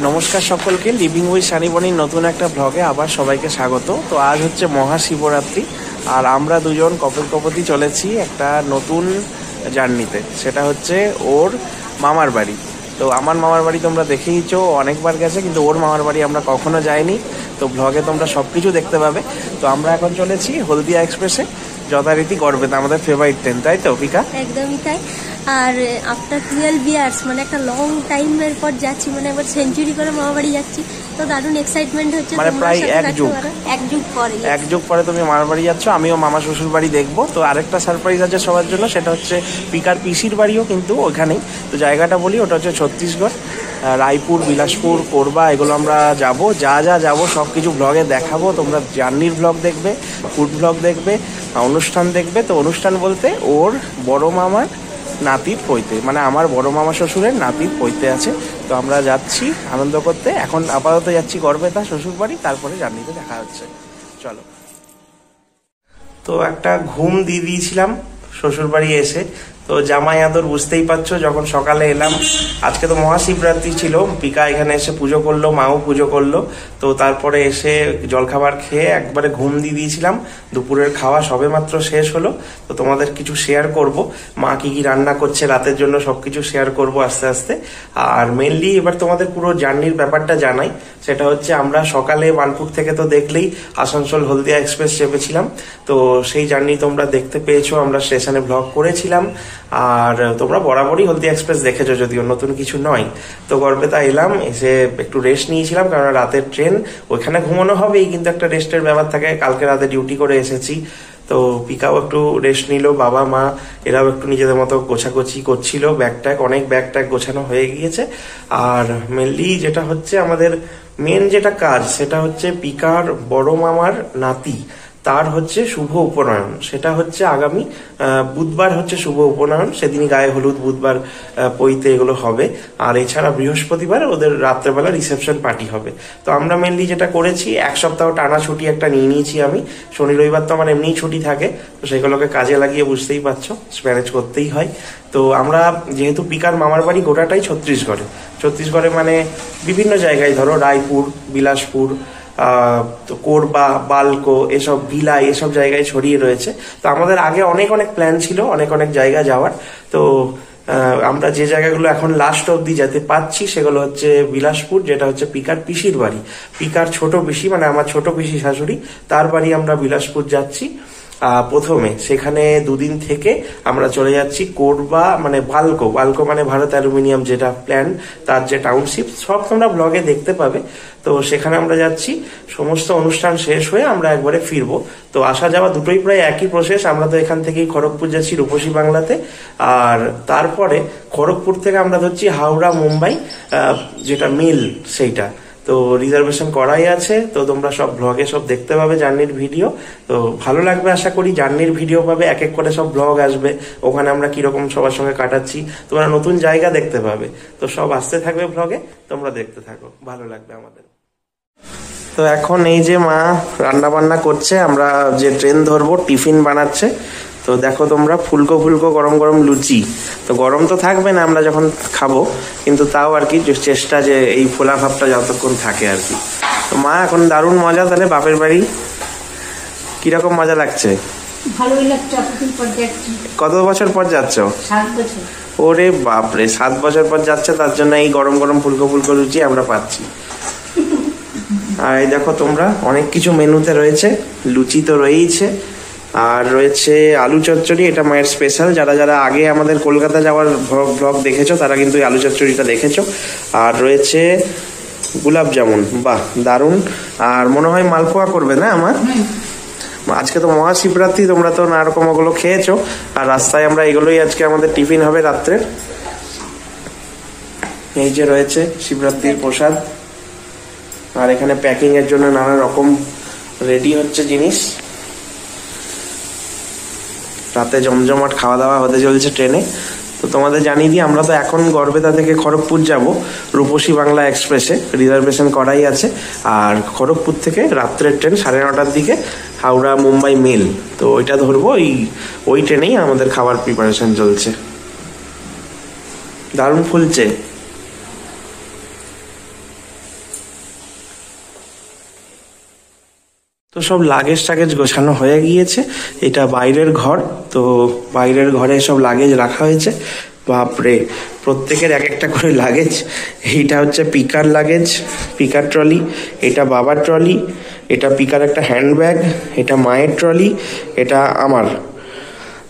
নমস্কার সকলকে, living with সানিবনির নতুন একটা ব্লগে আবার সবাইকে স্বাগত। তো আজ হচ্ছে মহাশিবরাত্রি, আর আমরা দুজন কপতি চলেছি একটা নতুন জার্নিতে। সেটা হচ্ছে ওর মামার বাড়ি। তো আমার মামার বাড়ি তোমরা দেখেইছো, অনেকবার গেছে, কিন্তু ওর মামার বাড়ি আমরা কখনো যাইনি। তো ব্লগে তোমরা সব কিছু দেখতে পাবে। তো আমরা এখন চলেছি হলদিয়া এক্সপ্রেসে, যথারীতি গড়বেতা, আমাদের ফেভারিট ট্রেন, তাই তো পিকা? একদমই তাই। আর আফটার 12 ইয়ার্স মানে একটা লং টাইমের পর যাচ্ছি, মানে এবার সেঞ্চুরি করে মামা বাড়ি যাচ্ছি। তো দারুণ এক্সাইটমেন্ট হচ্ছে, মানে প্রায় এক যুগ পরে তুমি মামার বাড়ি যাচ্ছ, আমিও মামা শ্বশুর বাড়ি দেখবো। তো আরেকটা সারপ্রাইজ আছে সবার জন্য, সেটা হচ্ছে পিকার পিসির বাড়িও কিন্তু ওখানেই। তো জায়গাটা বলি, ওটা হচ্ছে ছত্তিশগড়, রায়পুর, বিলাসপুর, কোরবা, এগুলো আমরা যাব। যা যাবো সব কিছু ব্লগে দেখাবো। তোমরা জার্নির ব্লগ দেখবে, ফুড ব্লগ দেখবে, অনুষ্ঠান দেখবে। তো অনুষ্ঠান বলতে ওর বড় মামার নাতির পৈতে, মানে আমার বড় মামা শ্বশুরের নাতির পৈতে আছে। তো আমরা যাচ্ছি আনন্দ করতে। এখন আপাতত যাচ্ছি গড়বেতা শ্বশুর বাড়ি, তারপরে জার্নিতে দেখা হচ্ছে। চলো। তো একটা ঘুম দিয়ে দিয়েছিলাম শ্বশুর বাড়ি এসে। তো জামাই আদর বুঝতেই পারছো, যখন সকালে এলাম, আজকে তো মহাশিবরাত্রি ছিল, পিকা এখানে এসে পুজো করলো, মাও পুজো করলো। তো তারপরে এসে জলখাবার খেয়ে একবারে ঘুম দিয়ে দিয়েছিলাম। দুপুরের খাওয়া সবে মাত্র শেষ হলো। তো তোমাদের কিছু শেয়ার করব, মা কি কি রান্না করছে রাতের জন্য, সবকিছু শেয়ার করব আস্তে আস্তে। আর মেনলি এবার তোমাদের পুরো জার্নির ব্যাপারটা জানাই। সেটা হচ্ছে আমরা সকালে বানপুর থেকে তো দেখলেই আসানসোল হলদিয়া এক্সপ্রেস চেপেছিলাম। তো সেই জার্নি তোমরা দেখতে পেয়েছো, আমরা স্টেশনে ব্লগ করেছিলাম। আর তোমরা বরাবরই হলদিয়া এক্সপ্রেস দেখেছো, যদিও নতুন কিছু নয়। তো গড়বেতা এলাম, এসে একটু রেস্ট নিয়েছিলাম, কারণ রাতের ট্রেন, ওইখানে ঘুমানো হবেই, কিন্তু একটা রেস্টের ব্যাপার থাকে। কালকে রাতে ডিউটি করে এসেছি। তো পিকাও একটু রেস্ট নিল, বাবা মা এরাও একটু নিজেদের মতো গোছাগুছি করছিল। অনেক ব্যাগ ট্যাগ গোছানো হয়ে গিয়েছে। আর মেনলি যেটা হচ্ছে আমাদের মেন যেটা কাজ, সেটা হচ্ছে পিকার বড় মামার নাতি, তার হচ্ছে শুভ উপনয়ন। সেটা হচ্ছে আগামী বুধবার হচ্ছে শুভ উপনয়ন, সেদিনই গায়ে হলুদ, বুধবার পৈতে এগুলো হবে। আর এছাড়া বৃহস্পতিবার ওদের রাত্রেবেলা রিসেপশন পার্টি হবে। তো আমরা মেনলি যেটা করেছি, এক সপ্তাহ টানা ছুটি একটা নিয়ে নিয়েছি আমি। শনি রবিবার তো আমার এমনিই ছুটি থাকে, তো সেগুলোকে কাজে লাগিয়ে, বুঝতেই পারছো, ম্যানেজ করতেই হয়। তো আমরা যেহেতু পিকার মামার বাড়ি গোটাটাই ছত্তিশগড়ে মানে বিভিন্ন জায়গায়, ধরো রায়পুর, বিলাসপুর, তো কোরবা, বালকো, এসব ভিলাই, এসব জায়গায় ছড়িয়ে রয়েছে। তো আমাদের আগে অনেক প্ল্যান ছিল, অনেক জায়গা যাওয়ার। তো আমরা যে জায়গাগুলো এখন লাস্ট অব্দি যেতে পাচ্ছি, সেগুলো হচ্ছে বিলাসপুর, যেটা হচ্ছে পিকার পিসির বাড়ি, পিকার ছোট পিসি, মানে আমার ছোট পিসি শাশুড়ি, তার বাড়ি আমরা বিলাসপুর যাচ্ছি প্রথমে। সেখানে দুদিন থেকে আমরা চলে যাচ্ছি কোরবা, মানে বালকো মানে ভারত অ্যালুমিনিয়াম যেটা প্ল্যান, তার যে টাউনশিপ, সব তোমরা ব্লগে দেখতে পাবে। তো সেখানে আমরা যাচ্ছি। সমস্ত অনুষ্ঠান শেষ হয়ে আমরা একবারে ফিরবো। তো আসা যাওয়া দুটোই প্রায় একই প্রসেস। আমরা তো এখান থেকেই খড়গপুর যাচ্ছি রূপসী বাংলাতে, আর তারপরে খড়গপুর থেকে আমরা ধরছি হাওড়া মুম্বাই, যেটা মেল, সেইটা। তো রিজার্ভেশন করাই আছে। তো তোমরা সব ব্লগে সব দেখতে পাবে জার্নির ভিডিও। তো ভালো লাগবে আশা করি। জার্নির ভিডিও পাবে, এক এক করে সব ব্লগ আসবে, ওখানে আমরা কিরকম সবার সঙ্গে কাটাচ্ছি, তোমরা নতুন জায়গা দেখতে পাবে। তো সব আসতে থাকবে ব্লগে, তোমরা দেখতে থাকো, ভালো লাগবে আমাদের। তো এখন এই যে মা রান্না বান্না করছে, আমরা যে ট্রেন ধরবো টিফিন বানাচ্ছে। তো দেখো তোমরা, ফুলকো গরম লুচি। তো গরম তো থাকবে না আমরা যখন খাবো, কিন্তু তাও আর কি চেষ্টা যে এই ফোলা ভাবটা যতক্ষণ থাকে আর কি। তো মা এখন দারুণ মজা। তাহলে বাপের বাড়ি কিরকম মজা লাগছে? ভালোই লাগছে। কত বছর পর যাচ্ছ? 7 বছর। ওরে বাপরে, 7 বছর পর যাচ্ছে, তার জন্য এই গরম ফুলকো লুচি আমরা পাচ্ছি। আর এই দেখো তোমরা, অনেক কিছু মেনুতে রয়েছে। লুচি তো রয়েইছে, আর রয়েছে আলু চচ্চড়ি, এটা মায়ের স্পেশাল। যারা আগে আমাদের কলকাতা যাওয়ার ব্লগ দেখেছো, তারা কিন্তু আলু চচ্চড়িটা দেখেছো। আর রয়েছে গোলাপ জামুন, বাহ দারুণ। আর মনে হয় মালপোয়া করবে না আমার? আজকে তো মহাশিবরাত্রি, তোমরা তো নানা রকম ওগুলো খেয়েছো। আর রাস্তায় আমরা এগুলোই আজকে আমাদের টিফিন হবে রাত্রের। এই যে রয়েছে শিবরাত্রির প্রসাদ, আর এখানে প্যাকিং এর জন্য নানা রকম রেডি হচ্ছে জিনিস। রাতে জমজমাট খাওয়া দাওয়া হতে চলছে ট্রেনে। তো তোমাদের জানিয়ে দিই, আমরা তো এখন গড়বেতা থেকে খড়গপুর যাব রূপসী বাংলা এক্সপ্রেসে, রিজার্ভেশন করাই আছে। আর খড়গপুর থেকে রাত্রের ট্রেন 9:30টার দিকে হাওড়া মুম্বাই মেল। তো ওইটা ধরবো, ওই ট্রেনেই আমাদের খাবার প্রিপারেশন চলছে। দারুণ ফুলছে। তো সব লাগেজ টাগেজ গোছানো হয়ে গিয়েছে। এটা বাইরের ঘর, তো বাইরের ঘরে সব লাগেজ রাখা হয়েছে। বাপরে, প্রত্যেকের এক একটা করে লাগেজ। এইটা হচ্ছে পিকার লাগেজ, পিকার ট্রলি। এটা বাবার ট্রলি, এটা পিকার একটা হ্যান্ডব্যাগ, এটা মায়ের ট্রলি, এটা আমার।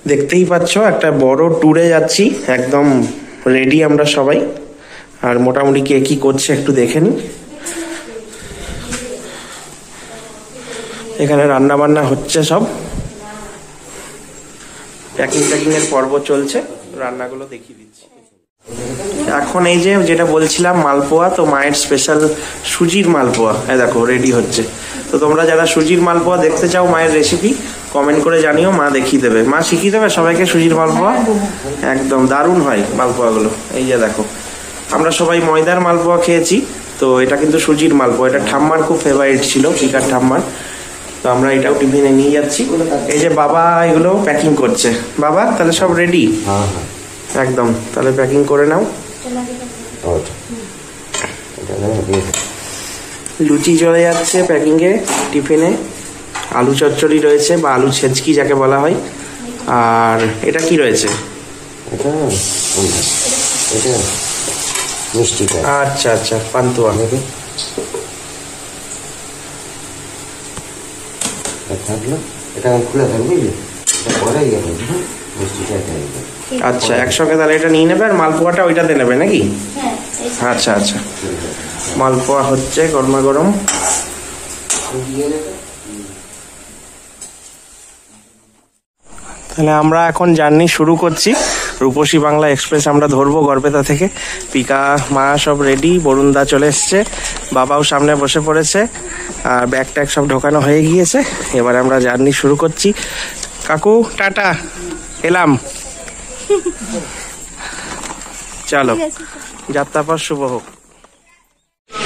দেখতেই পাচ্ছ একটা বড় ট্যুরে যাচ্ছি, একদম রেডি আমরা সবাই। আর মোটামুটি কে কি করছে একটু দেখে নিই। এখানে রান্না বান্না হচ্ছে, সব প্যাকিং এর পর্ব চলছে, রান্নাগুলো দেখিয়ে দিচ্ছি। এখন এই যে যেটা বলছিলাম মালপোয়া, তো মায়ের স্পেশাল সুজির মালপোয়া দেখো রেডি হচ্ছে। তো তোমরা যারা সুজির মালপোয়া দেখতে চাও মায়ের রেসিপি, কমেন্ট করে জানিও, মা দেখিয়ে দেবে, মা শিখিয়ে দেবে সবাইকে সুজির মালপোয়া। একদম দারুণ হয় মালপোয়াগুলো। এই যে দেখো, আমরা সবাই ময়দার মালপোয়া খেয়েছি, তো এটা কিন্তু সুজির মালপোয়া। এটা ঠাম্মার খুব ফেভারিট ছিল, পিকার ঠাম্মার। তো আমরা এটাও টিফিনে নিয়ে যাচ্ছি। এই যে বাবা এগুলো প্যাকিং করছে। বাবা তাহলে সব রেডি? একদম, তাহলে প্যাকিং করে নাও। লুচি চলে যাচ্ছে প্যাকিং এ, টিফিনে আলু চচ্চড়ি রয়েছে বা আলু ছেচকি যাকে বলা হয়। আর এটা কি রয়েছে? আচ্ছা আচ্ছা, পান্তুয়া। আচ্ছা, একসঙ্গে তাহলে এটা নিয়ে নেবে, আর মালপোয়াটা ওইটাতে নেবে নাকি? আচ্ছা আচ্ছা, মালপোয়া হচ্ছে গরমা গরম। তাহলে আমরা এখন জার্নি শুরু করছি। রূপসী বাংলা এক্সপ্রেস আমরা ধরবো গড়বেতা থেকে। পিকা মা সব রেডি, বরুণদা চলে এসছে, বাবাও সামনে বসে পড়েছে, আর ব্যাগ ট্যাগ সব ঢোকানো হয়ে গিয়েছে। এবারে আমরা জার্নি শুরু করছি। কাকু টাটা, এলাম। চলো, যাত্রাপথ শুভ হোক।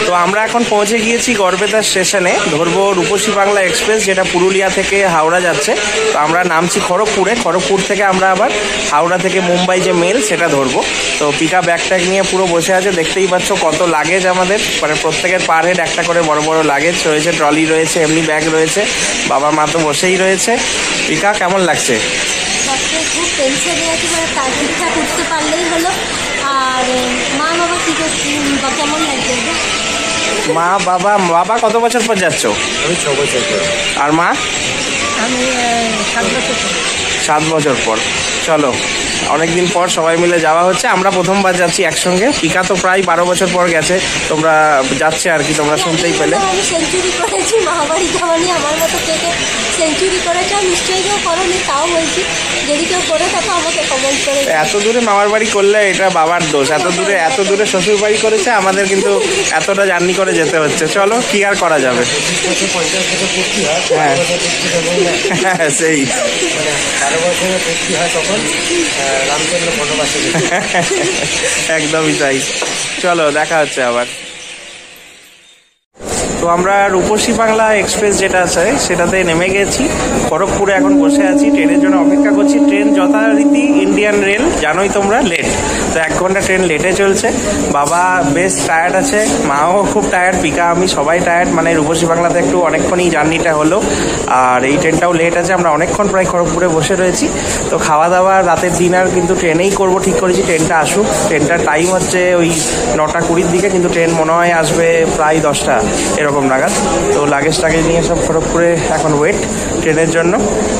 তো আমরা এখন পৌঁছে গিয়েছি গড়বেতা স্টেশনে, ধরবো রূপসী বাংলা এক্সপ্রেস, যেটা পুরুলিয়া থেকে হাওড়া যাচ্ছে। তো আমরা নামছি খড়গপুরে, খড়গপুর থেকে আমরা আবার হাওড়া থেকে মুম্বাই যে মেল সেটা ধরবো। তো পিকা ব্যাগ ট্যাগ নিয়ে পুরো বসে আছে, দেখতেই পাচ্ছ কত লাগেজ আমাদের, মানে প্রত্যেকের পার হেড একটা করে বড় বড় লাগেজ রয়েছে, ট্রলি রয়েছে, এমনি ব্যাগ রয়েছে, বাবা মা তো বসেই রয়েছে। পিকা কেমন লাগছে? খুব টেনশনে আছি, মানে তার ঠিকঠাক উঠতে পারলেই হলো। আর মা বাবা কি কেমন লাগছে? মা বাবা কত বছর পর যাচ্ছ? আমি 6 বছর পর। আর মা? আমি 7 বছর পর। 7 বছর পর। চলো, অনেকদিন পর সবাই মিলে যাওয়া হচ্ছে। আমরা প্রথমবার যাচ্ছি একসঙ্গে। পিকা তো প্রায় 12 বছর পর গেছে, তোমরা যাচ্ছে আর কি, তোমরা শুনতেই পেলে। আমি সেঞ্চুরি করেছি, মামাবাড়ি যাওয়া নিয়ে আমার মতো কে সেঞ্চুরি করেছে, নিশ্চয়ই কেউ করনি, তাও বলছি যদি কেউ করে থাকো আমাকে কমেন্ট করে। এত দূরে মামার বাড়ি করলে এটা বাবার দোষ, এত দূরে শ্বশুর বাড়ি করেছে, আমাদের কিন্তু এতটা জার্নি করে যেতে হচ্ছে। চলো, কি আর করা যাবে। হ্যাঁ সেই, একদমই তাই। চলো, দেখা হচ্ছে আবার। তো আমরা রূপসী বাংলা এক্সপ্রেস যেটা আছে সেটাতে নেমে গেছি, খড়গপুরে এখন বসে আছি, ট্রেনের জন্য অপেক্ষা করছি। ট্রেন যথারীতি ইন্ডিয়ান রেল, জানোই তোমরা, লেট। তো 1 ঘন্টা ট্রেন লেটে চলছে। বাবা বেশ টায়ার্ড আছে, মাও খুব টায়ার্ড, পিকা আমি সবাই টায়ার্ড। মানে রূপসী বাংলাতে একটু অনেকক্ষণই জার্নিটা হলো, আর এই ট্রেনটাও লেট আছে। আমরা অনেকক্ষণ প্রায় খড়গপুরে বসে রয়েছি। তো খাওয়া দাওয়া, রাতের ডিনার কিন্তু ট্রেনেই করবো ঠিক করেছি। ট্রেনটা আসুক, ট্রেনটার টাইম হচ্ছে ওই 9:20 দিকে, কিন্তু ট্রেন মনে হয় আসবে প্রায় 10টা এরকম নাগাদ। তো লাগেজ টাগেজ নিয়ে সব খড়গপুরে এখন ওয়েট ট্রেনের জন্য।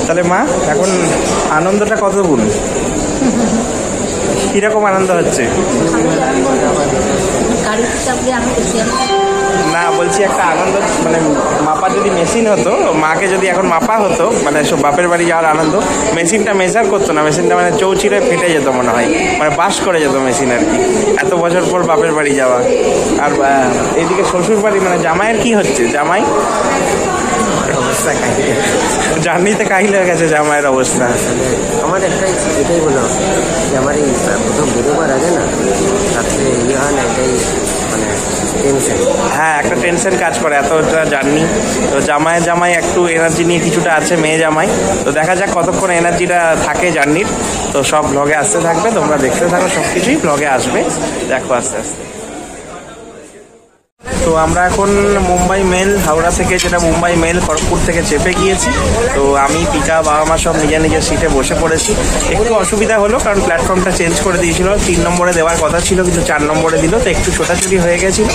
তাহলে মা, এখন আনন্দটা কত গুণ, কিরকম আনন্দ হচ্ছে? না বলছি, একটা আনন্দ মানে মাপা যদি মেশিন হতো, মাকে যদি এখন মাপা হতো, মানে সব বাপের বাড়ি যাওয়ার আনন্দ, মেশিনটা মেজার করতো না, মেশিনটা মানে চৌচিরে ফেটে যেত মনে হয়, মানে বাস করে যেত মেশিন আর কি, এত বছর পর বাপের বাড়ি যাওয়া। আর এইদিকে শ্বশুর বাড়ি, মানে জামাইয়ের কি হচ্ছে? জামাই অবস্থা জার্নিতে কাহিল হয়ে গেছে জামাইয়ের অবস্থা। আমার এটাই বলো যে আমার এই প্রথম বেরোবার আগে না রাত্রে হয় না, এটাই মানে টেনশন। হ্যাঁ, একটা টেনশন কাজ করে এতটা জার্নি। তো জামাই একটু এনার্জি নিয়ে কিছুটা আছে, মেয়ে জামাই। তো দেখা যাক কতক্ষণ এনার্জিটা থাকে জার্নির। তো সব ব্লগে আসতে থাকবে, তোমরা দেখতে থাকো, সব কিছুই ব্লগে আসবে, দেখো আস্তে আস্তে। তো আমরা এখন মুম্বাই মেল, হাওড়া থেকে যেটা মুম্বাই মেল খড়গপুর থেকে চেপে গিয়েছি। তো আমি, পিকা, বাবা মা সব নিজের নিজের সিটে বসে পড়েছি। একটু অসুবিধা হলো কারণ প্ল্যাটফর্মটা চেঞ্জ করে দিয়েছিল, 3 নম্বরে দেওয়ার কথা ছিল কিন্তু 4 নম্বরে দিল, তো একটু ছোটাছুটি হয়ে গেছিল।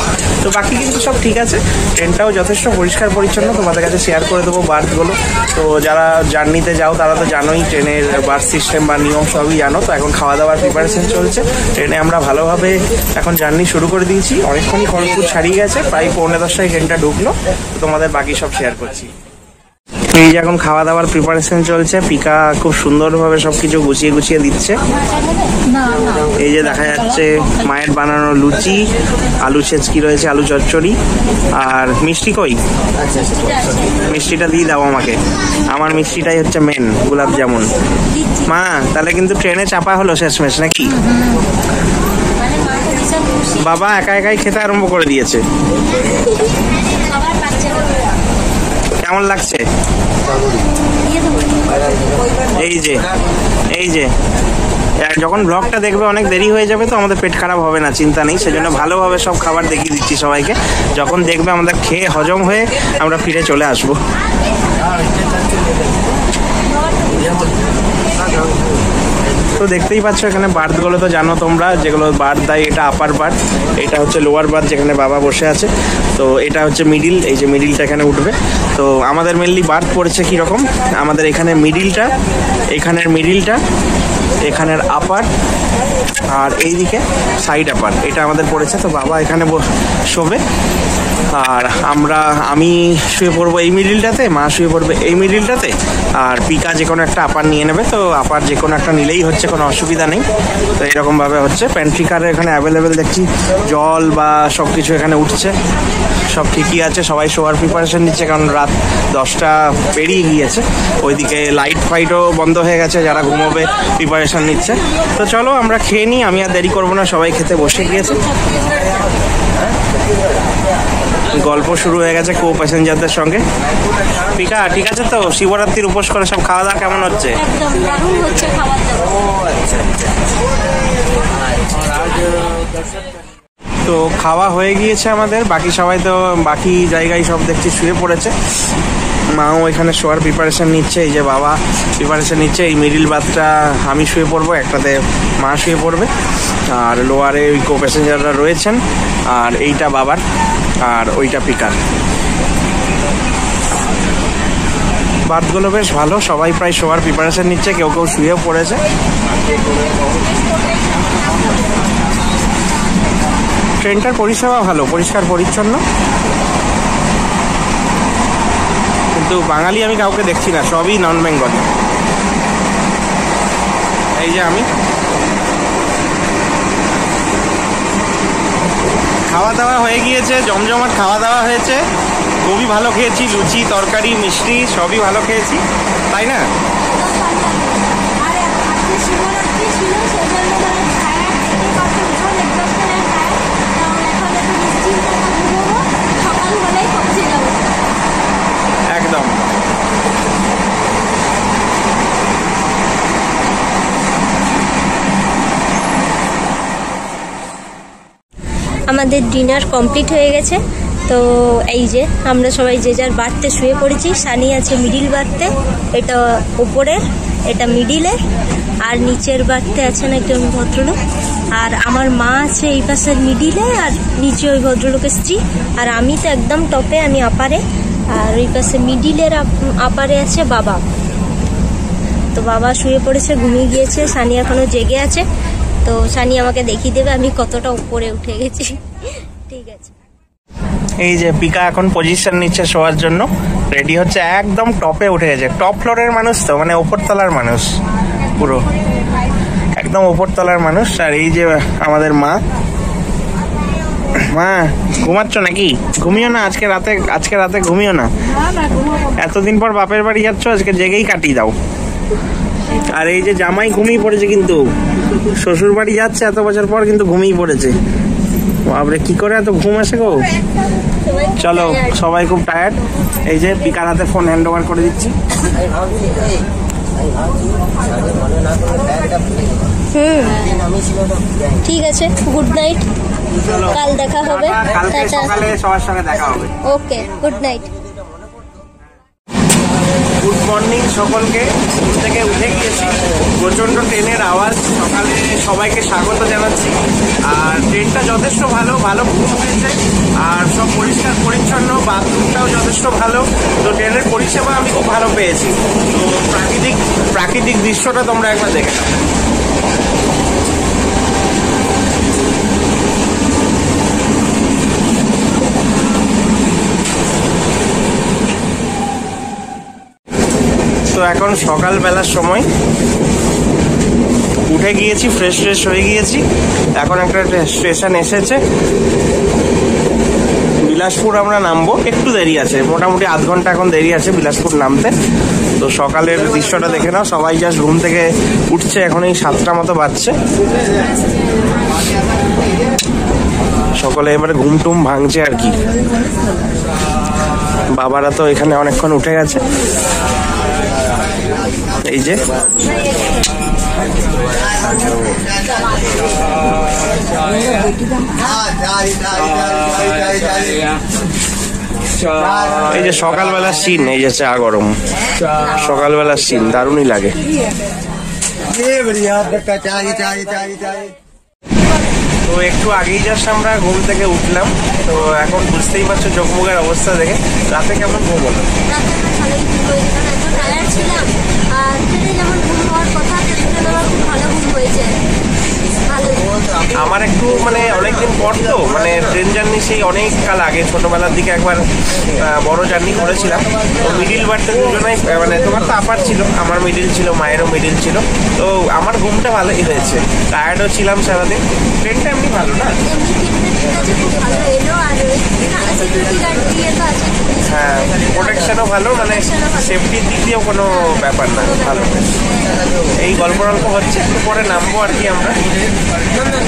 তো বাকি কিন্তু সব ঠিক আছে, ট্রেনটাও যথেষ্ট পরিষ্কার পরিচ্ছন্ন। তোমাদের কাছে শেয়ার করে দেবো বার্থগুলো। তো যারা জার্নিতে যাও তারা তো জানোই ট্রেনের বার্থ সিস্টেম বা নিয়ম সবই জানো। তো এখন খাওয়া দাওয়ার প্রিপারেশন চলছে। ট্রেনে আমরা ভালোভাবে এখন জার্নি শুরু করে দিয়েছি। অনেকক্ষণই খড়গপুর ছাড়িয়ে গেছে, প্রায় 9:45 ট্রেনটা ঢুকলো। তো তোমাদের বাকি সব শেয়ার করছি। এই যে এখন খাওয়া দাওয়ার প্রিপারেশন চলছে, পিকা খুব সুন্দরভাবে সবকিছু গুছিয়ে গুছিয়ে দিচ্ছে। এই যে দেখা যাচ্ছে মায়ের বানানো লুচি, আলু ছেচকি রয়েছে, আলু চচ্চড়ি, আর মিষ্টি কই? মিষ্টিটা দিয়ে দাও আমাকে, আমার মিষ্টিটাই হচ্ছে মেন, গোলাপ জামুন। মা তাহলে কিন্তু ট্রেনে চাপা হলো শেষমেশ নাকি? বাবা একা একাই খেতে আরম্ভ করে দিয়েছে। কেমন লাগছে? এই যে যখন ব্লগটা দেখবে অনেক দেরি হয়ে যাবে, তো আমাদের পেট খারাপ হবে না, চিন্তা নেই। সেজন্য ভালোভাবে সব খাবার দেখিয়ে দিচ্ছি সবাইকে। যখন দেখবে আমাদের খেয়ে হজম হয়ে আমরা ফিরে চলে আসবো। তো দেখতেই পাচ্ছ এখানে বার্থগুলো তো জানো তোমরা, যেগুলো বার্থ দেয়। এটা আপার বার্থ, এটা হচ্ছে লোয়ার বার্থ যেখানে বাবা বসে আছে। তো এটা হচ্ছে মিডিল, এই যে মিডিলটা এখানে উঠবে। তো আমাদের মেনলি বার্থ পড়েছে কীরকম, আমাদের এখানে মিডিলটা, এখানের মিডিলটা, এখানের আপার, আর এইদিকে সাইড আপার, এটা আমাদের পড়েছে। তো বাবা এখানে শোবে, আর আমি শুয়ে পড়বো এই মিডিলটাতে, মা শুয়ে পড়বে এই মিডিলটাতে, আর পিকা যে কোনো একটা আপার নিয়ে নেবে। তো আপার যে কোনো একটা নিলেই হচ্ছে, কোনো অসুবিধা নেই। তো এরকমভাবে হচ্ছে। প্যান্ট্রি কারে এখানে অ্যাভেলেবেল দেখছি, জল বা সব কিছু এখানে উঠছে, সব ঠিকই আছে। সবাই শোয়ার প্রিপারেশন নিচ্ছে কারণ রাত 10টা পেরিয়ে গিয়েছে। ওইদিকে লাইট ফাইটও বন্ধ হয়ে গেছে, যারা ঘুমোবে প্রিপারেশন নিচ্ছে। তো চলো আমরা খেয়ে নিই, আমি আর দেরি করবো না, সবাই খেতে বসে গিয়েছে। গল্প শুরু হয়ে গেছে কো প্যাসেঞ্জারদের সঙ্গে। পিকা ঠিক আছে তো? শিবরাত্রির উপোস করে সব খাওয়া দাওয়া কেমন হচ্ছে? একদম দারুণ হচ্ছে খাবার দাবার। তো খাওয়া হয়ে গিয়েছে আমাদের, বাকি সবাই তো বাকি জায়গায় সব দেখছি শুয়ে পড়েছে। মাও এখানে শোয়ার প্রিপারেশন নিচ্ছে, এই যে বাবা প্রিপারেশন নিচ্ছে। এই মিডিল বাথটা আমি শুয়ে পড়বো, একটাতে মা শুয়ে পড়বে, আর লোয়ারে ওই কো প্যাসেঞ্জাররা রয়েছেন, আর এইটা বাবার, আর ওইটা পিকার। বাথগুলো বেশ ভালো, সবাই প্রায় শোয়ার প্রিপারেশন নিচ্ছে, কেউ কেউ শুয়েও পড়েছে। ট্রেনটার পরিষেবা ভালো, পরিষ্কার পরিচ্ছন্ন, কিন্তু বাঙালি আমি কাউকে দেখছি না, সবই নন বেঙ্গলি। এই যে আমি খাওয়া দাওয়া হয়ে গিয়েছে, জমজমাট খাওয়া দাওয়া হয়েছে, খুবই ভালো খেয়েছি, লুচি তরকারি মিষ্টি সবই ভালো খেয়েছি, তাই না? একদম। আমাদের ডিনার কমপ্লিট হয়ে গেছে। তো এই যে আমরা সবাই যে যার বার্থে শুয়ে পড়েছি। সানি আছে মিডিল বার্থে, এটা উপরের, এটা মিডিলের, আর নিচের বার্থে আছেন একজন ভদ্রলোক, আর আমার মা আছে এই পাশের মিডিলে, আর নিচে ওই ভদ্রলোকের স্ত্রী, আর আমি তো একদম টপে, আমি আপারে, আর ওই পাশে মিডিলের আপারে আছে বাবা। তো বাবা শুয়ে পড়েছে, ঘুমিয়ে গিয়েছে, সানি এখনো জেগে আছে। তো সানি আমাকে দেখিয়ে দেবে আমি কতটা উপরে উঠে গেছি। ঠিক আছে। এই যে পিকা এখন পজিশন নিচ্ছে শোয়ার জন্য, রেডি হচ্ছে, একদম টপে উঠে গেছে। টপ ফ্লোরের মানুষ তো, মানে ওপরতলার মানুষ, পুরো একদম ওপরতলার মানুষ। আর এই যে আমাদের মা, মা ঘুমাচ্ছ নাকি? ঘুমিও না আজকে রাতে ঘুমিও না, এতদিন পর বাপের বাড়ি যাচ্ছ, আজকে জেগেই কাটিয়ে দাও। আর এই যে জামাই ঘুমিয়ে পড়েছে, কিন্তু শ্বশুর বাড়ি যাচ্ছে এত বছর পর, কিন্তু ঘুমিয়ে পড়েছে। বাপরে কি করে এত ঘুম আসে গো। চলো সবাই খুব টায়ার্ড। এই যে পিকার হাতে ফোন হ্যান্ড ওভার করে দিচ্ছি। ঠিক আছে, গুড নাইট। কাল দেখা হবে। কালকে সকালে সবার সঙ্গে দেখা হবে। ওকে, গুড নাইট। গুড মর্নিং সকলকে। ঘুম থেকে উঠে গিয়েছি, প্রচণ্ড ট্রেনের আওয়াজ, সকালে সবাইকে স্বাগত জানাচ্ছি। আর ট্রেনটা যথেষ্ট ভালো, ভালো ঘুম হয়েছে, আর সব পরিষ্কার পরিচ্ছন্ন, বাথরুমটাও যথেষ্ট ভালো। তো ট্রেনের পরিষেবা আমি খুব ভালো পেয়েছি। তো প্রাকৃতিক দৃশ্যটা তোমরা একবার দেখে নাও। তো এখন সকালবেলার সময় উঠে গিয়েছি, ফ্রেশ হয়ে গিয়েছি। এখন একটা স্টেশন এসেছে বিলাসপুর, আমরা নামবো। একটু দেরি আছে, মোটামুটি আধ ঘন্টা এখন দেরি আছে বিলাসপুর নামতে। তো সকালের দৃশ্যটা দেখে নাও। সবাই জাস্ট ঘুম থেকে উঠছে, এখন এই 7টা মতো বাজছে। সকালে এবারে ঘুম টুম ভাঙছে আর কি। বাবারা তো এখানে অনেকক্ষণ উঠে গেছে। এই যে এই যে সকালবেলার সিন, এই যে চা গরম, সকালবেলার সিন দারুণই লাগে। তো একটু আগেই জাস্ট আমরা ঘুম থেকে উঠলাম। তো এখন বুঝতেই পারছো চোখমুখের অবস্থা দেখে। রাতে কেমন ঘুম হলো? আমার একটু মানে অনেকদিন পর তো, মানে ট্রেন জার্নি সেই অনেক কাল আগে ছোটবেলার দিকে একবার বড় জার্নি করেছিলাম। তো মিডিল বার্থে দুজনেই, মানে তোমার তো আপার ছিল, আমার মিডিল ছিল, মায়েরও মিডিল ছিল। তো আমার ঘুমটা ভালোই হয়েছে, টায়ার্ডও ছিলাম সারাদিন। ট্রেনটা এমনি ভালো না? হ্যাঁ, প্রোটেকশনও ভালো, মানে সেফটির দিক দিয়েও কোনো ব্যাপার না, ভালো। এই গল্প হচ্ছে, একটু পরে নামবো আর কি, আমরা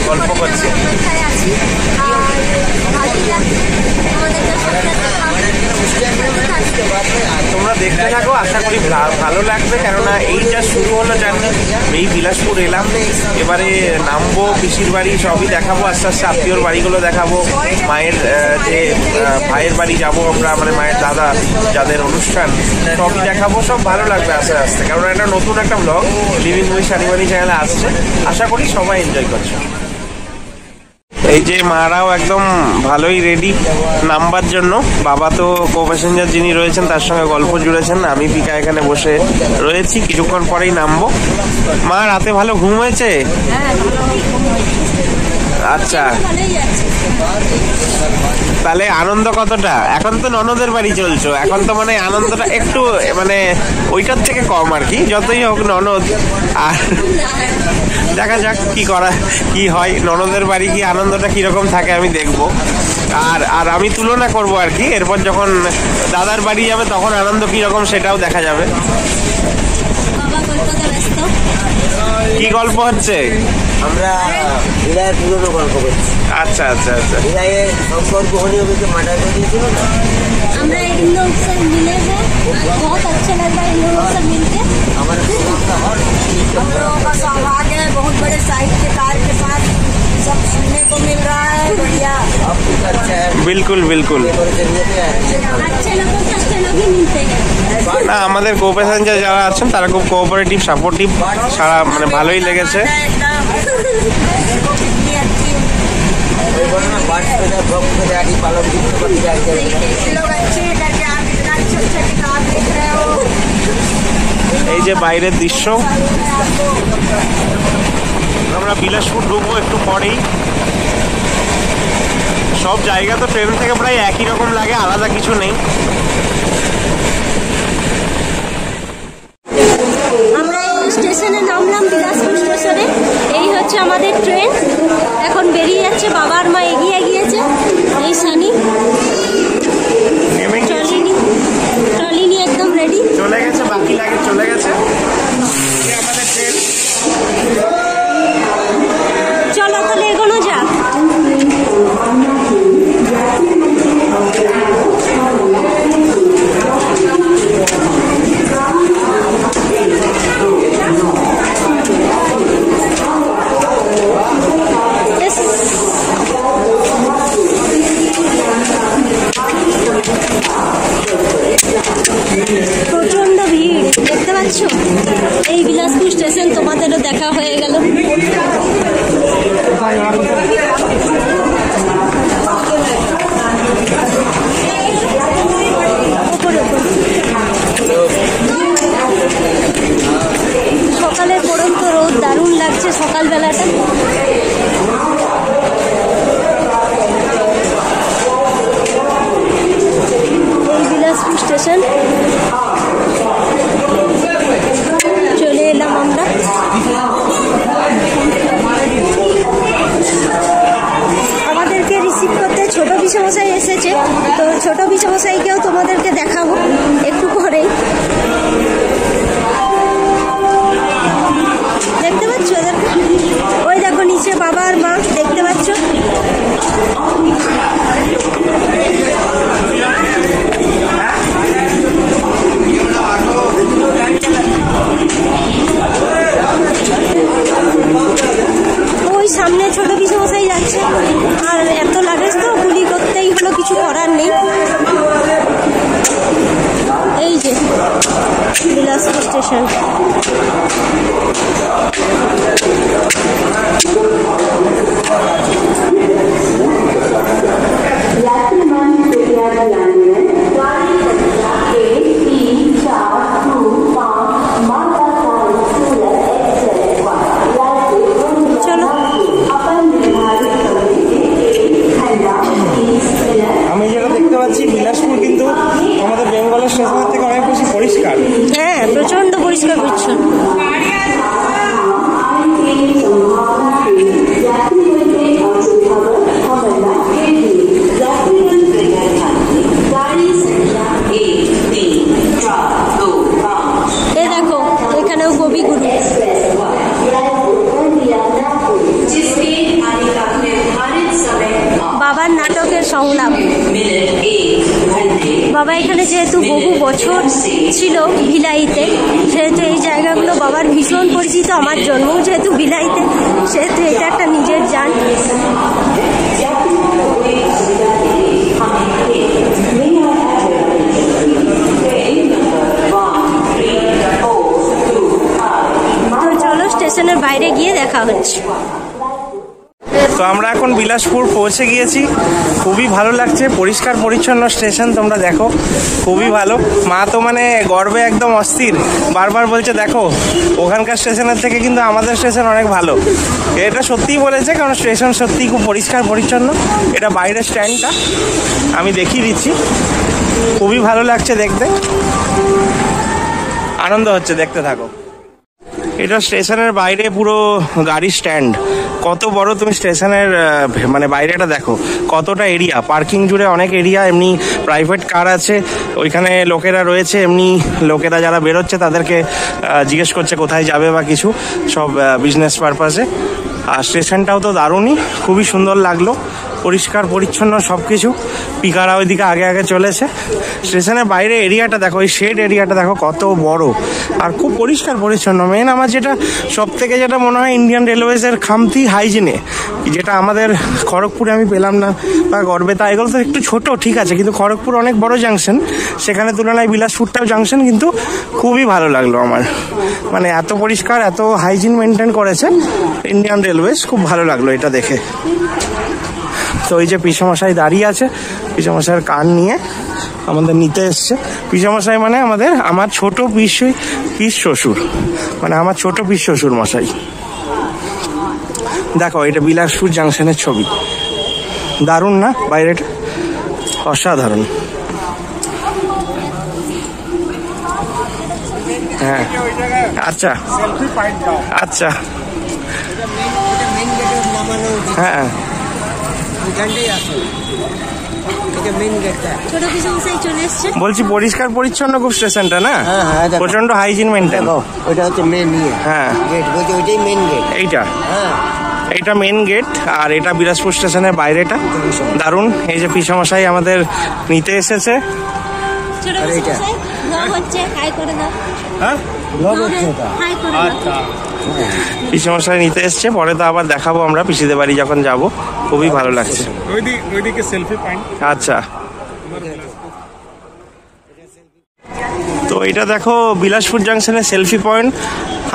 গল্প করছি। তোমরা দেখতে থাকো, আশা করি ভালো লাগবে। কেননা এই যা শুরু হলো জার্নি, এই বিলাসপুর এলাম, এবারে নামবো, পিসির বাড়ি সবই দেখাবো, আস্তে আস্তে আত্মীয়র বাড়িগুলো দেখাবো। মায়ের যে ভাইয়ের বাড়ি যাবো আমরা, মানে মায়ের দাদা যাদের অনুষ্ঠান, সবই দেখাবো। সব ভালো লাগবে আস্তে আস্তে, কারণ এটা নতুন একটা ব্লগ লিভিং উইথ শানিবাড়ি চ্যানেলে আসছে। আশা করি সবাই এনজয় করছে। এই যে মারাও একদম ভালোই রেডি নামবার জন্য। বাবা তো কো প্যাসেঞ্জার যিনি রয়েছেন তার সঙ্গে গল্প জুড়েছেন, আমি পিকা এখানে বসে রয়েছি, কিছুক্ষণ পরেই নামবো। মা, রাতে ভালো ঘুম হয়েছে? আচ্ছা, তাহলে আনন্দ কতটা? এখন তো ননদের বাড়ি চলছো, এখন তো মানে আনন্দটা একটু মানে ওইটার থেকে কম আর কি, যতই হোক ননদ। আর দেখা যাক কি হয়, ননদের বাড়ি কি আনন্দটা কিরকম থাকে আমি দেখবো। আর আমি তুলনা করব আর কি, এরপর যখন দাদার বাড়ি যাবে তখন আনন্দ কিরকম সেটাও দেখা যাবে। কি গল্প হচ্ছে? আমরা ভিলায়ের পুরনো গল্প করছি। আচ্ছা আচ্ছা আচ্ছা। ভিলায়ের সম্পর্ক হনিওকে মার্ডার করে দিয়েছিল না? আমরা इन लोग से मिले हैं, बहुत अच्छा लग रहा है इन लोगों से मिलके। हमारे हम लोगों का सौभाग्य है, बहुत बड़े साहित्यकार के साथ सब सुनने को मिल रहा है। बढ़िया, अच्छा है। बिल्कुल बिल्कुल, अच्छे लोगों से अच्छे लोग ही मिलते हैं। না আমাদের কো প্যাসেঞ্জার যারা আছেন তারা খুব কোঅপারেটিভ, সাপোর্টিভ, সারা মানে ভালোই লেগেছে। এই যে বাইরের দৃশ্য, আমরা বিলাসপুর ঢুকবো একটু পরেই। সব জায়গা তো ট্রেন থেকে প্রায় একই রকম লাগে, আলাদা কিছু নেই। আমরা স্টেশনে নামলাম, বিলাসপুর স্টেশনে। এই হচ্ছে আমাদের ট্রেন, এখন বেরিয়ে যাচ্ছে। বাবার মা এগিয়ে গিয়েছে, এই সানি ট্রলি নিয়ে একদম রেডি, চলে গেছে, বাকি লাগে চলে গেছে আমাদের ট্রেন। চলো তাহলে এগোনো যাক। স্টেশন তোমাদেরও দেখা হয়ে গেল। সকালের পড়ন্ত রোদ দারুণ লাগছে সকালবেলাটা। এই বিলাসপুর স্টেশন চলে এলাম আমরা। আমাদেরকে রিসিভ করতে ছোট পিসমশাই এসেছে, তো ছোট পিসমশাইকেও তোমাদেরকে দেখাবো একটু পরেই। দেখতে পাচ্ছ ওদেরকে? ওই দেখো নিচে বাবা আর মা, দেখতে পাচ্ছ? ওই সামনে ছোট পিসমশাই যাচ্ছে, আর এত লাগেজ তো গুলি করতেই হলো, কিছু করার নেই। এই যে বিলাসপুর স্টেশন। আমি যেটা দেখতে পাচ্ছি বিলাসপুর কিন্তু আমাদের বেঙ্গলের স্টেশনের থেকে অনেক বেশি পরিষ্কার। হ্যাঁ, প্রচন্ড পরিষ্কার পরিচ্ছন্ন। এ দেখো এখানেও কবিগুরু। বাবার নাটকের সংলাপ। বাবা এখানে যেহেতু বহু বছর ছিল ভিলাইতে, সেহেতু এই জায়গাগুলো বাবার ভীষণ পরিচিত। আমার জন্মও যেহেতু ভিলাইতে, সেহেতু এটা একটা নিজের জান। তো চলো স্টেশনের বাইরে গিয়ে দেখা হচ্ছে। তো আমরা এখন বিলাসপুর পৌঁছে গিয়েছি। খুবই ভালো লাগছে, পরিষ্কার পরিচ্ছন্ন স্টেশন। তোমরা দেখো খুবই ভালো। মা তো মানে গর্বে একদম অস্থির, বারবার বলছে দেখো ওখানকার স্টেশনের থেকে কিন্তু আমাদের স্টেশন অনেক ভালো। এটা সত্যিই বলেছে, কারণ স্টেশন সত্যিই খুব পরিষ্কার পরিচ্ছন্ন। এটা বাইরের স্ট্যান্ডটা আমি দেখিয়ে দিচ্ছি। খুবই ভালো লাগছে দেখতে, আনন্দ হচ্ছে, দেখতে থাকো। এটা স্টেশনের বাইরে পুরো গাড়ি স্ট্যান্ড। কত বড় তুমি স্টেশনের মানে বাইরেটা দেখো, কতটা এরিয়া, পার্কিং জুড়ে অনেক এরিয়া। এমনি প্রাইভেট কার আছে, ওইখানে লোকেরা রয়েছে, এমনি লোকেরা যারা বেরোচ্ছে তাদেরকে জিজ্ঞেস করছে কোথায় যাবে বা কিছু, সব বিজনেস পারপাসে। আর স্টেশনটাও তো দারুণই, খুবই সুন্দর লাগলো, পরিষ্কার পরিচ্ছন্ন সব কিছু। পিকারা ওইদিকে আগে আগে চলেছে। স্টেশনের বাইরে এরিয়াটা দেখো, ওই শেড এরিয়াটা দেখো কত বড়, আর খুব পরিষ্কার পরিচ্ছন্ন। মেন আমার যেটা সব থেকে যেটা মনে হয় ইন্ডিয়ান রেলওয়েজের খামতি হাইজিনে, যেটা আমাদের খড়গপুরে আমি পেলাম না বা গর্বে। তা এগুলো তো একটু ছোট ঠিক আছে, কিন্তু খড়গপুর অনেক বড় জাংশন, সেখানে তুলনায় বিলাসপুরটাও জাংশন, কিন্তু খুবই ভালো লাগলো আমার। মানে এত পরিষ্কার, এত হাইজিন মেনটেন করেছে ইন্ডিয়ান রেলওয়েজ, খুব ভালো লাগলো এটা দেখে। তো এই যে পিসমশাই দাঁড়িয়ে আছে, পিসমশাইয়ের কান নিয়ে আমাদের নিতে এসছে। পিসমশাই মানে আমার ছোট পিস শ্বশুর, মানে আমার ছোট পিস শ্বশুর মশাই। দেখো এটা বিলাসপুর জাংশনের ছবি, দারুণ না বাইরেটা? অসাধারণ। হ্যাঁ আচ্ছা আচ্ছা, হ্যাঁ বলছি পরিষ্কার পরিচ্ছন্ন খুব স্টেশনটা না? প্রচন্ড হাইজিন মেনটেন। ওইটা হচ্ছে মেন ইয়ে, হ্যাঁ গেট, বলছি ওইটাই মেন গেট। এইটা এইটা মেন গেট, আর এটা বিলাসপুর স্টেশনের বাইরেটা। দারুণ। এই যে পিসমশাই আমাদের নিতে এসেছে। পিসমশাই নিতে এসছে, পরে তো আবার দেখাবো আমরা পিসিদের বাড়ি যখন যাব। খুবই ভালো লাগছে। ওইদিকে সেলফি পয়েন্ট। আচ্ছা, তো এটা দেখো বিলাসপুর জাংশনের সেলফি পয়েন্ট।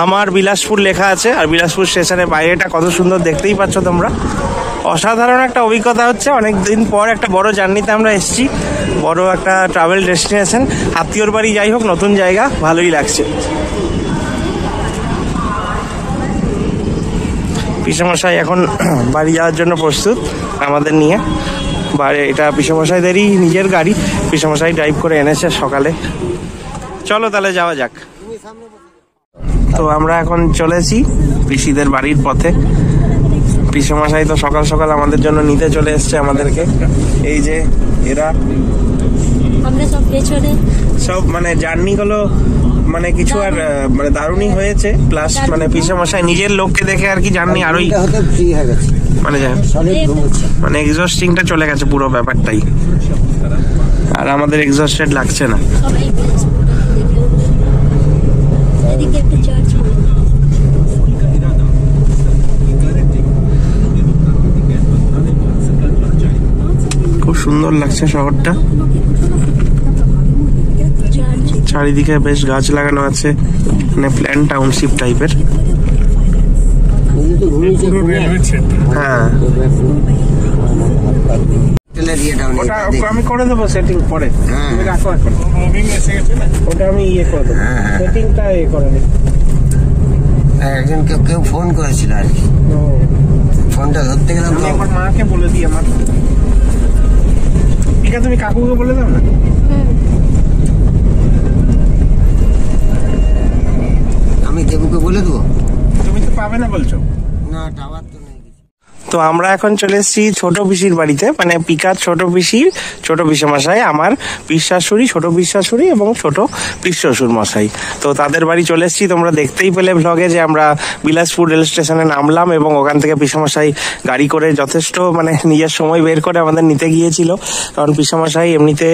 আমার বিলাসপুর লেখা আছে, আর বিলাসপুর স্টেশনের বাইরেটা কত সুন্দর দেখতেই পাচ্ছ তোমরা। অসাধারণ একটা অভিজ্ঞতা হচ্ছে, অনেক দিন পর একটা বড় জার্নিতে আমরা এসেছি, বড় একটা ট্রাভেল ডেস্টিনেশন। আত্মীয়র বাড়ি যাই হোক, নতুন জায়গা, ভালোই লাগছে। পিসেমশাই এখন বাড়ি যাওয়ার জন্য প্রস্তুত আমাদের নিয়ে। এটা পিসেমশাইদেরই নিজের গাড়ি, পিসেমশাই ড্রাইভ করে এনেছে সকালে। চলো তাহলে যাওয়া যাক। তো আমরা এখন চলেছি পিসিদের বাড়ির পথে। পিসেমশাই তো সকাল সকাল আমাদের জন্য নিতে চলে এসছে আমাদেরকে। এই যে এরা আমরা সব পেছনে, সব মানে জার্নি গুলো মানে কিছু আর মানে দারুণই হয়েছে। প্লাস মানে পিসেমশাই নিজের লোককে দেখে আর কি জার্নি আরোই ফ্রি হয়ে গেছে, মানে এক্সস্টিংটা চলে গেছে পুরো ব্যাপারটাই, আর আমাদের এক্সস্টেড লাগছে না। সবাই এদিকে একটা চার্চ, খুব সুন্দর লাগছে শহরটা, চারিদিকে বেশ গাছ লাগানো আছে, মানে প্ল্যান টাউনশিপ টাইপের। হ্যাঁ আমি করে দেবো সেটিং পরে, তুমি রাখো এখন। ওটা আমি ইয়ে করে দেবো, সেটিংটা ইয়ে করে দেবো। একজন কেউ ফোন করেছিল আর কি, ফোনটা ধরতে গেলাম তো আমার মাকে বলে দিই। আমার ঠিক আছে, তুমি কাকুকে বলে দাও না। আমি দেবুকে বলে দেবো, তুমি তো পাবে না বলছো। না টাওয়ার তো নেই। তো আমরা এখন চলে এসেছি ছোট পিসির বাড়িতে, মানে পিকার ছোট পিসির ছোট পিসেমশাই, আমার পিসশাশুড়ি, ছোট পিসশাশুড়ি এবং ছোট পিসশ্বশুর মশাই। তো তাদের বাড়ি চলে এসেছি। তোমরা দেখতেই পেলে ভ্লগে যে আমরা বিলাসপুর রেল স্টেশনে নামলাম এবং ওখান থেকে পিসেমশাই গাড়ি করে যথেষ্ট মানে নিজের সময় বের করে আমাদের নিতে গিয়েছিল। কারণ পিসেমশাই এমনিতে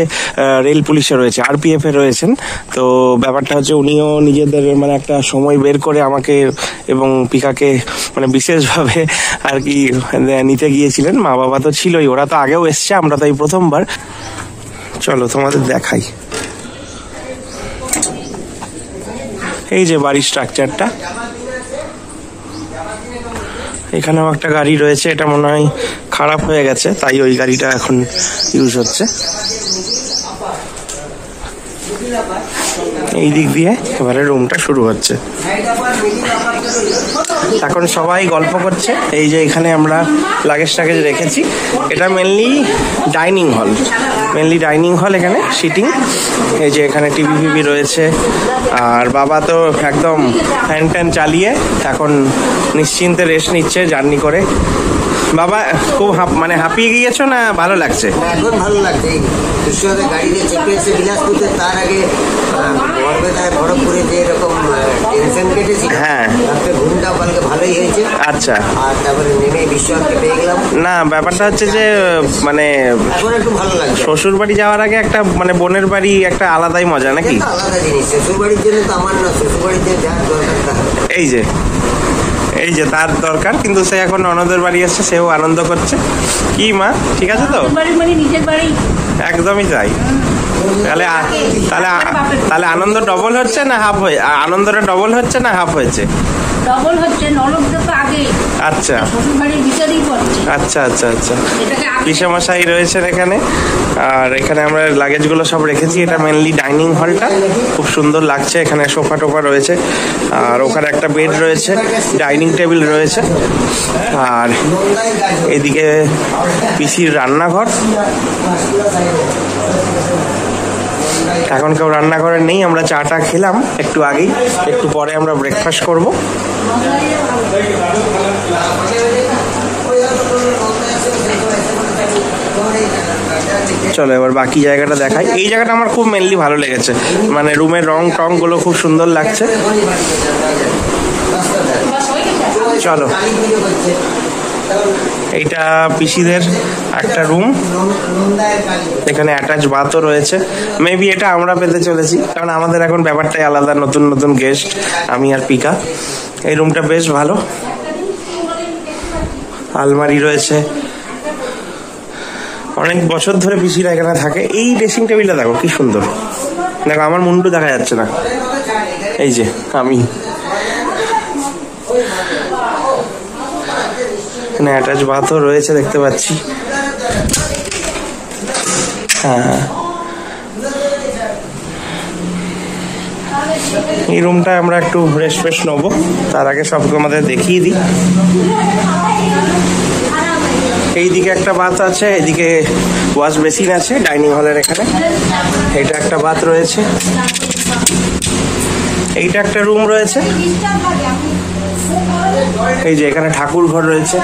রেল পুলিশে রয়েছে, আরপিএফ এ রয়েছেন। তো ব্যাপারটা হচ্ছে উনিও নিজেদের মানে একটা সময় বের করে আমাকে এবং পিকাকে মানে বিশেষভাবে আর কি নিতে গিয়েছিলেন। মা বাবা তো ছিলই, ওরা তো আগেও এসছে, আমরা তো এই প্রথমবার। চলো তোমাদের দেখাই, এই যে বাড়ির স্ট্রাকচারটা। এখানেও একটা গাড়ি রয়েছে, এটা মনে হয় খারাপ হয়ে গেছে, তাই ওই গাড়িটা এখন ইউজ হচ্ছে। এই দিক দিয়ে এবারে রুমটা শুরু হচ্ছে। এখন সবাই গল্প করছে। এই যে এখানে আমরা লাগেজ টাগেজ রেখেছি, এটা মেনলি ডাইনিং হল, এখানে সিটিং। এই যে এখানে টিভি ফিভি রয়েছে, আর বাবা তো একদম ফ্যান ট্যান চালিয়ে এখন নিশ্চিন্তে রেস্ট নিচ্ছে জার্নি করে। বাবা খুব মানে হাঁপিয়ে গিয়েছো না ভালো লাগছে? এখন ভালো লাগছে। বিশ্বনাথের গাড়িতে চেপে এসে বিলাসপুরে, তার আগে বরপেটায় বরফপুরে যে এরকম টেনশন কেটেছি, হ্যাঁ ঘুমটাও কালকে ভালোই হয়েছে। আচ্ছা, আর তারপরে নেমে বিশ্বনাথকে পেয়ে গেলাম। না ব্যাপারটা হচ্ছে যে মানে এখন একটু ভালো লাগছে। শ্বশুর বাড়ি যাওয়ার আগে একটা মানে বোনের বাড়ি একটা আলাদাই মজা নাকি? আলাদা জিনিস, শ্বশুর বাড়ির জন্য তো আমার না, শ্বশুর বাড়িতে যার দরকার। এই যে তার দরকার, কিন্তু সে এখন ননদের বাড়ি আসছে, সেও আনন্দ করছে। কি মা ঠিক আছে তো? নিজের বাড়ি একদমই তাই। তাহলে তাহলে আনন্দ ডবল হচ্ছে না হাফ হয়ে? আনন্দটা ডবল হচ্ছে না হাফ হয়েছে? ডবল হচ্ছে, ননদ তো আগে আচ্ছা শ্বশুর বাড়ির ভিতরেই পড়ছে। আচ্ছা আচ্ছা আচ্ছা, পিসেমশাই রয়েছেন এখানে, আর এখানে আমরা লাগেজগুলো সব রেখেছি। এটা মেনলি ডাইনিং হলটা, খুব সুন্দর লাগছে। এখানে সোফা টোফা রয়েছে, আর ওখানে একটা বেড রয়েছে, ডাইনিং টেবিল রয়েছে, আর এদিকে পিসির রান্নাঘর। এখন কেউ রান্নাঘরে নেই, আমরা চাটা খেলাম একটু আগেই, একটু পরে আমরা ব্রেকফাস্ট করব। চলো এবার বাকি জায়গাটা দেখাই। এই জায়গাটা আমার খুব মেনলি ভালো লেগেছে, মানে রুমের রং টং গুলো খুব সুন্দর লাগছে। চলো, এইটা পিসিদের একটা রুম, এখানে অ্যাটাচ বাথও রয়েছে। মেবি এটা আমরা পেতে চলেছি, কারণ আমাদের এখন ব্যাপারটাই আলাদা, নতুন নতুন গেস্ট আমি আর পিকা। এই রুমটা বেশ ভালো, আলমারি রয়েছে, অনেক বছর ধরে পিসিরা এখানে থাকে। এই ড্রেসিং টেবিলটা দেখো কি সুন্দর, দেখো আমার মুন্ডু দেখা যাচ্ছে না, এই যে আমি এখানে অ্যাটাচ বাথও রয়েছে দেখতে পাচ্ছি। হ্যাঁ, এই রুমটা আমরা একটু রেস্ট ফ্রেস্ট নেবো, তার আগে সব আমাদের দেখিয়ে দিই। এইদিকে একটা বাথ আছে, এদিকে ওয়াশ বেসিন আছে ডাইনিং হলের এখানে। এইটা একটা বাথ রয়েছে, এইটা একটা রুম রয়েছে। এই যে এখানে ঠাকুর ঘর রয়েছে।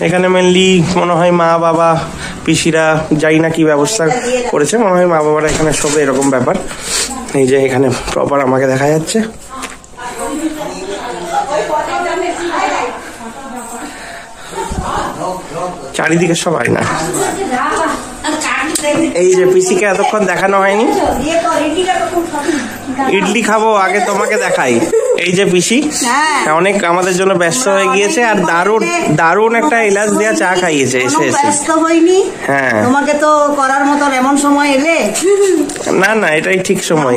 এখানে মেনলি মনে হয় মা বাবা পিসিরা যাই না কি ব্যবস্থা করেছে, মনে হয় মা বাবারা এখানে শোবে এরকম ব্যাপার। এই যে এখানে প্রপার আমাকে দেখা যাচ্ছে। চারিদিকে সবাই না। এই যে পিসিকে এতক্ষণ দেখানো হয়নি, ইডলি খাবো আগে তোমাকে দেখাই। এই যে পিসি অনেক আমাদের জন্য ব্যস্ত হয়ে গিয়েছে, আর দারুণ দারুণ একটা এলাচ দেওয়া চা খাইয়েছে এসে এসে। ব্যস্ত হইনি, হ্যাঁ তোমাকে তো করার মতো এমন সময় এলে। না না, এটাই ঠিক সময়।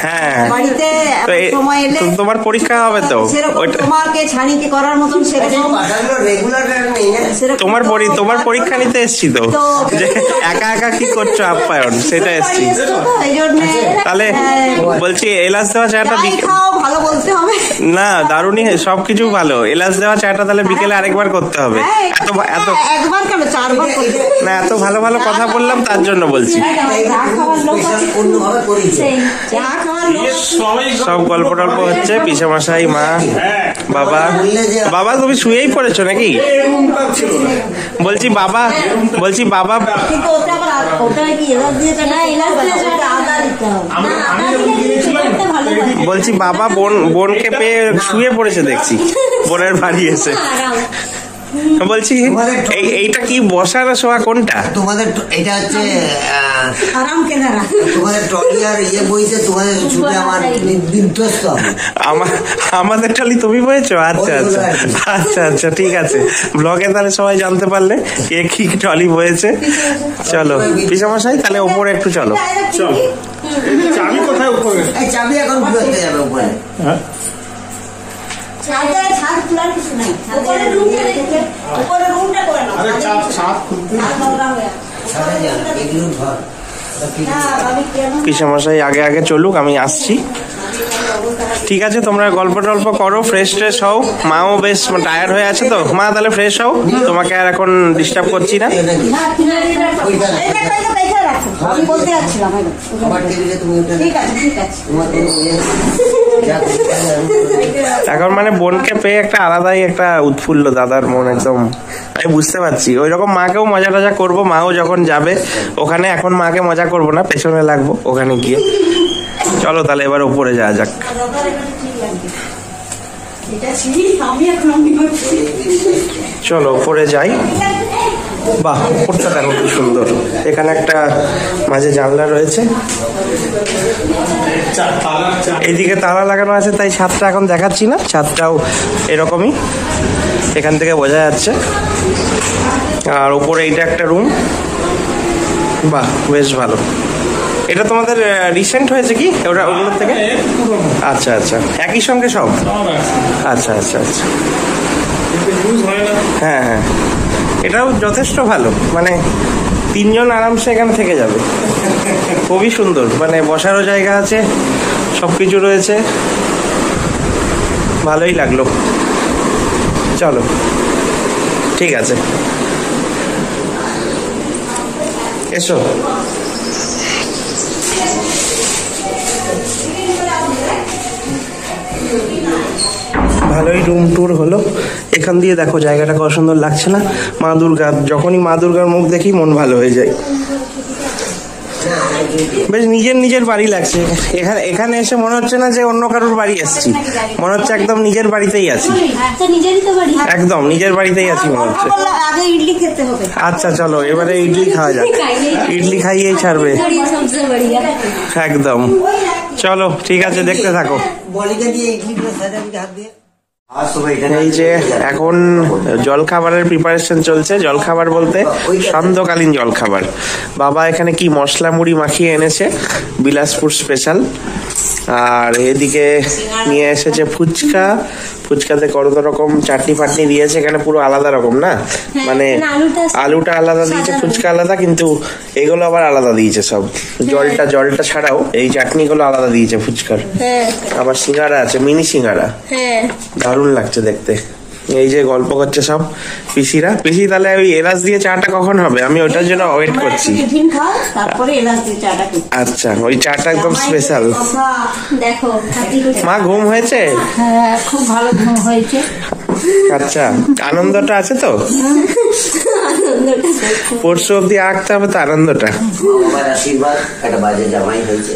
হ্যাঁ, বাড়িতে তো সময় এলে তোমার পরীক্ষা হবে তো, তোমাকে ছানিকে করার মতন সেরকম তোমার পরীক্ষা নিতে এসছি তো, যে একা একা কি করছো আপ্যায়ন সেটা এসছি। তাহলে বলছি এলাচ দেওয়া চাটা ভালো বলতে হবে না, দারুণই সবকিছু ভালো। এলাচ দেওয়া চাটা তাহলে বিকেলে আরেকবার করতে হবে। এত একবার কেন, চারবার না, এত ভালো ভালো কথা বললাম তার জন্য বলছি। সব গল্প টল্প হচ্ছে, পিসেমশাই, মা, বাবা। বাবা তুমি শুয়েই পড়েছো নাকি? বলছি বাবা কিন্তু ওটা আবার ওটা কি এলাচ দিয়ে আদা দিতে হবে। বলছি বাবা বোনকে পেয়ে শুয়ে পড়েছে দেখছি বোনের বাড়ি এসে। বলছি এইটা কি বসা না শোয়া কোনটা তোমাদের? এটা হচ্ছে আরাম কেনারা, তোমাদের ট্রলি আর ইয়ে বইতে তোমাদের ছুটে আমার বিধ্বস্ত। আমাদের ট্রলি তুমি বইছো? আচ্ছা আচ্ছা আচ্ছা আচ্ছা, ঠিক আছে। ব্লগে তাহলে সবাই জানতে পারলে কে কি ট্রলি বয়েছে। চলো পিসামশাই, তাহলে ওপরে একটু চলো। চাবি কোথায়? উপরে চাবি এখন ঘুরতে যাবে উপরে। পিসামশাই আগে আগে চলুক, আমি আসছি। ঠিক আছে, তোমরা গল্প টল্প করো, ফ্রেশ ট্রেশ হও। মাও বেশ টায়ার্ড হয়ে আছে তো। মা তাহলে ফ্রেশ হও, তোমাকে আর এখন ডিস্টার্ব করছি না। আমি বলতে যাচ্ছিলাম এখন মানে বোনকে পেয়ে একটা আলাদাই একটা উৎফুল্ল দাদার মন, একদম আমি বুঝতে পারছি। ওই রকম মাকেও মজা টজা করবো, মাও যখন যাবে ওখানে। এখন মাকে মজা করবো না, পেছনে লাগবো ওখানে গিয়ে। চলো তাহলে এবার উপরে যাওয়া যাক। চলো উপরে যাই। বাহ, উপরটা দেখো কি সুন্দর। এখানে একটা মাঝে জানলা রয়েছে, এইদিকে তালা লাগানো আছে, তাই ছাদটা এখন দেখাচ্ছি না। ছাদটাও এরকমই, এখান থেকে বোঝা যাচ্ছে। আর উপরে এইটা একটা রুম। বাহ, বেশ ভালো। এটা তোমাদের রিসেন্ট হয়েছে কি ওগুলোর থেকে? আচ্ছা আচ্ছা, একই সঙ্গে সব। আচ্ছা আচ্ছা আচ্ছা, হ্যাঁ হ্যাঁ, এটাও যথেষ্ট ভালো। মানে তিনজন আরামসে এখানে থেকে যাবে। খুবই সুন্দর, মানে বসারও জায়গা আছে, সবকিছু রয়েছে, ভালোই লাগলো। চলো ঠিক আছে, এসো। ভালোই রুম ট্যুর হলো। এখান দিয়ে দেখো জায়গাটা কত সুন্দর লাগছে না? মা দুর্গা, যখনই মা দুর্গার মুখ দেখি মন ভালো হয়ে যায়। বেশ নিজের বাড়ি লাগছে। এখানে এসে মনে হচ্ছে না যে অন্য কারোর বাড়ি এসেছি, মনে হচ্ছে একদম নিজের বাড়িতেই আছি। একদম নিজের বাড়িতেই আছি মনে হচ্ছে। আচ্ছা চলো এবারে ইডলি খাওয়া যাক, ইডলি খাইয়েই ছাড়বে একদম। চলো ঠিক আছে, দেখতে থাকো। এই যে এখন জলখাবারের প্রিপারেশন চলছে। জলখাবার বলতে সান্ধ্যকালীন জলখাবার। বাবা এখানে কি মশলা মুড়ি মাখিয়ে এনেছে, বিলাসপুর স্পেশাল। আর এদিকে নিয়ে এসেছে ফুচকা, ফুচকাতে কত রকম চাটনি ফাটনি দিয়েছে, এখানে পুরো আলাদা রকম না, মানে আলুটা আলাদা দিয়েছে, ফুচকা আলাদা, কিন্তু এগুলো আবার আলাদা দিয়েছে সব, জলটা ছাড়াও এই চাটনিগুলো আলাদা দিয়েছে ফুচকার। আবার সিঙ্গারা আছে, মিনি সিঙ্গারা, দারুণ লাগছে দেখতে। এই যে গল্প করছে সব পিসিরা। পিসি তাহলে ওই এলাচ দিয়ে চাটা কখন হবে? আমি ওইটার জন্য ওয়েট করছি। আচ্ছা, ওই চাটা একদম স্পেশাল। দেখো মা ঘুম হয়েছে? হ্যাঁ, খুব ভালো ঘুম হয়েছে। আচ্ছা, আনন্দটা আছে তো? পরশু অব্দি আঁকতে হবে তো আনন্দটা। আমার আশীর্বাদ একটা বাজে জামাই হয়েছে।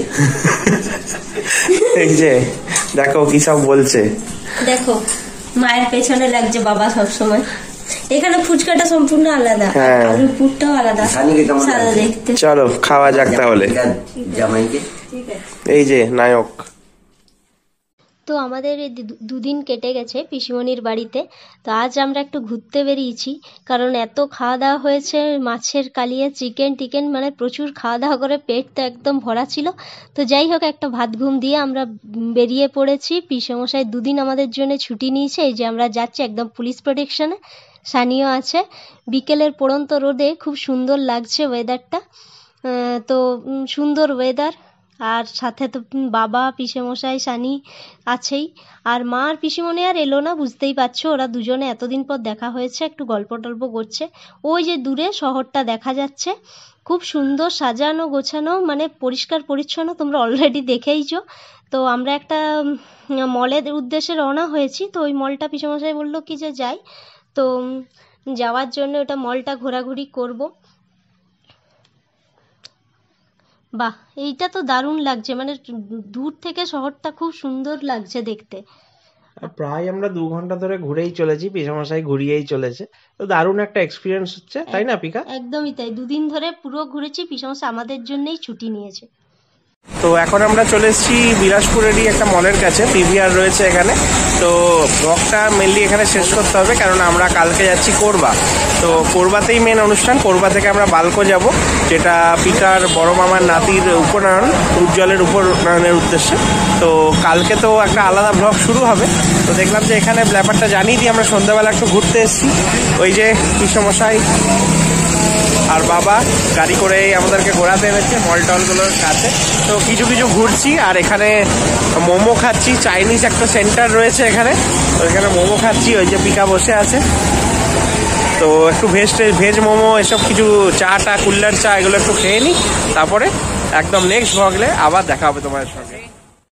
এই যে দেখো কি সব বলছে। দেখো মায়ের পেছনে লাগছে বাবা সব সময়। এখানে ফুচকাটা সম্পূর্ণ আলাদা, আলুর পুরটাও আলাদা, সাদা দেখতে। চলো খাওয়া যাক তাহলে। জামাইকে এই যে নায়ক। তো আমাদের এই দুদিন কেটে গেছে পিসিমণির বাড়িতে। তো আজ আমরা একটু ঘুরতে বেরিয়েছি, কারণ এত খাওয়া দাওয়া হয়েছে, মাছের কালিয়া, চিকেন টিকেন, মানে প্রচুর খাওয়া দাওয়া করে পেট তো একদম ভরা ছিল। তো যাই হোক, একটা ভাত ঘুম দিয়ে আমরা বেরিয়ে পড়েছি। পিসেমশাই দুদিন আমাদের জন্য ছুটি নিয়েছে। এই যে আমরা যাচ্ছি একদম পুলিশ প্রোটেকশনে, সানিও আছে। বিকেলের পড়ন্ত রোদে খুব সুন্দর লাগছে ওয়েদারটা। তো সুন্দর ওয়েদার, আর সাথে তো বাবা, পিসেমশাই, সানি আছেই। আর মা আর পিসিমণি আর এলো না, বুঝতেই পারছো, ওরা দুজনে এতদিন পর দেখা হয়েছে, একটু গল্প টল্প করছে। ওই যে দূরে শহরটা দেখা যাচ্ছে, খুব সুন্দর সাজানো গোছানো, মানে পরিষ্কার পরিচ্ছন্ন, তোমরা অলরেডি দেখেইছো। তো আমরা একটা মলের উদ্দেশ্যে রওনা হয়েছি। তো ওই মলটা পিসেমশাই বললো কি যে যাই, তো যাওয়ার জন্য ওটা মলটা ঘোরাঘুরি করব। বাহ, এইটা তো দারুণ লাগছে, মানে দূর থেকে শহরটা খুব সুন্দর লাগছে দেখতে। প্রায় আমরা 2 ঘন্টা ধরে ঘুরেই চলেছি, পিসামশাই ঘুরিয়েই চলেছে। তো দারুণ একটা এক্সপিরিয়েন্স হচ্ছে, তাই না পিকা? একদমই তাই, 2 দিন ধরে পুরো ঘুরেছি। পিসামশাই আমাদের জন্যই ছুটি নিয়েছে। তো এখন আমরা চলে এসেছি বিলাসপুরেরই একটা মলের কাছে, পিভিআর রয়েছে এখানে। তো ব্লগটা মেনলি এখানে শেষ করতে হবে, কারণ আমরা কালকে যাচ্ছি কোরবা। তো কোরবাতেই মেন অনুষ্ঠান। কোরবা থেকে আমরা বালকো যাব, যেটা পিকার বড় মামার নাতির উপনয়ন, উজ্জ্বলের উপনয়নের উদ্দেশ্যে। তো কালকে তো একটা আলাদা ব্লগ শুরু হবে। তো দেখলাম যে এখানে ব্যাপারটা জানিয়ে দিই, আমরা সন্ধ্যাবেলা একটু ঘুরতে এসেছি। ওই যে পিসমশাই আর বাবা গাড়ি করে আমাদেরকে ঘোরাতে এনেছে মল টলগুলোর কাছে। তো কিছু কিছু ঘুরছি, আর এখানে মোমো খাচ্ছি। চাইনিজ একটা সেন্টার রয়েছে এখানে, তো এখানে মোমো খাচ্ছি। ওই যে পিকা বসে আছে। তো একটু ভেজ মোমো, এসব কিছু চা কুল্লার চা, এগুলো একটু খেয়ে নিই, তারপরে একদম নেক্সট ব্লগে আবার দেখা হবে তোমার সঙ্গে।